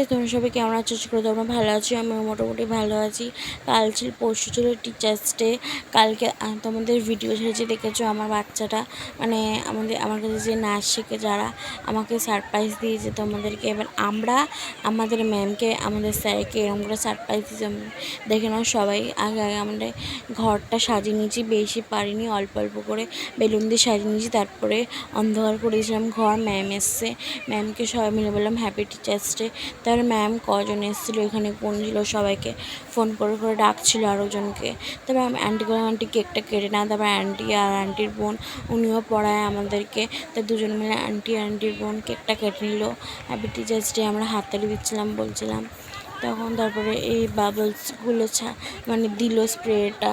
Guys, তোমরা সবাই কেমন আছো? আশা করি তোমরা ভালো আছো। আমি মোটামুটি ভালো আছি। পরশু ছিল টিচার্স ডে। কালকে তোমাদের ভিডিও ছেড়েছি, দেখেছো আমার বাচ্চাটা, মানে আমার কাছে যে নাচ শেখে যারা, আমাকে সারপ্রাইজ দিয়েছে তোমাদেরকে। এবার আমরা আমাদের ম্যামকে, আমাদের স্যারকে এরকম করে সারপ্রাইজ দিয়েছি। দেখে নাও সবাই। আগে আমাদের ঘরটা সাজিয়ে নিয়েছি, বেশি পারিনি, অল্প অল্প করে বেলুন দিয়ে সাজিয়ে নিয়েছি। তারপরে অন্ধকার করে দিয়েছিলাম ঘর। ম্যাম এসছে, ম্যামকে সবাই মিলে বললাম হ্যাপি টিচার্স ডে। তারপরে ম্যাম কজন এসেছিলো এখানে গুনছিল, সবাইকে ফোন করে করে ডাকছিল আরোজনকে। তারপরে আন্টি করে আন্টি কেকটা কেটে না, তারপরে আন্টি আর আন্টির বোন উনিও পড়ায় আমাদেরকে। তো দুজন মিলে আন্টির বোন কেকটা কেটে নিল। হ্যাপি টিচার্স ডে আমরা হাততালি দিচ্ছিলাম, বলছিলাম। তারপরে এই বাবলসগুলো মানে দিল স্প্রেটা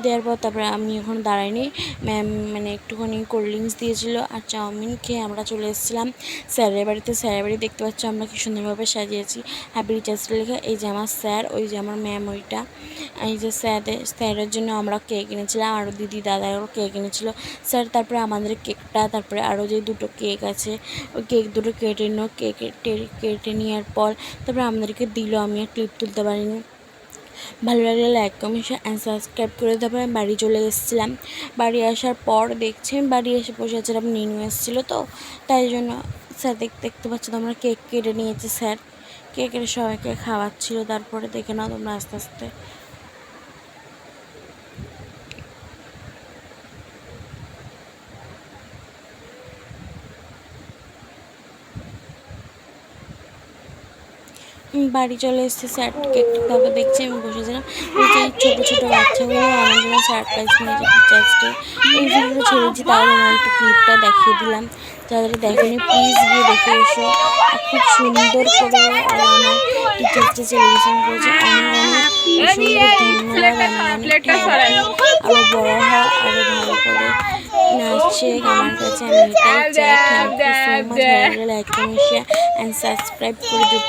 দেওয়ার পর তারপরে আমি এখন দাঁড়াইনি। ম্যাম মানে একটুখানি কোল্ড ড্রিঙ্কস দিয়েছিল আর চাউমিন খেয়ে আমরা চলে এসেছিলাম স্যারের বাড়িতে। স্যারের বাড়ি দেখতে পাচ্ছ আমরা কি সুন্দরভাবে সাজিয়েছি হ্যাপি টিচার্স ডে লেখা। এই যে আমার স্যার, ওই যে আমার ম্যাম, ওইটা। এই যে স্যারের জন্য আমরা কেক এনেছিলাম, আরও দিদি দাদারও কেক এনেছিলো স্যার। তারপরে আমাদের কেকটা, তারপরে আরও যে দুটো কেক আছে ওই কেক দুটো কেটে নিল। কেটে নেওয়ার পর তারপরে আমাদেরকে দিল। আমি আর ক্লিপ তুলতে পারিনি। ভালো লাগলে লাইক কমেন্ট অ্যান্ড সাবস্ক্রাইব করে। তারপরে আমি বাড়ি চলে এসেছিলাম। বাড়ি আসার পর দেখছি আমি বাড়ি এসে বসে আছিলাম, নিনু এসেছিলো তো, তাই জন্য স্যার দেখতে পাচ্ছ তোমরা কেক কেটে নিয়েছে স্যার। কেক কেটে সবাইকে খাওয়াচ্ছিল। তারপরে দেখে নাও তোমরা আস্তে আস্তে। বাড়ি চলে এসেছে স্যার, কেকটা তারপর দেখছি আমি বসেছিলাম। এই যে ছোটো ছোটো বাচ্চাগুলো আমার জন্য সারপ্রাইজ নিয়েছে টিচার্স ডে। এই ভিডিওটা ছেড়েছি, তাও আমার একটু ক্লিপটা দেখিয়ে দিলাম। যাদের দেখেনি প্লিজ গিয়ে দেখে এসো। খুব সুন্দর করে আমার টিচার্স ডে সেলিব্রেশন করেছে। অনেক আরও বড় হয়, আরও ভালো করে নাচছে। আমার কাছে আমি এটাই চাই। Thank you so much. ভালো লাগলে like comment share and subscribe করে দিও।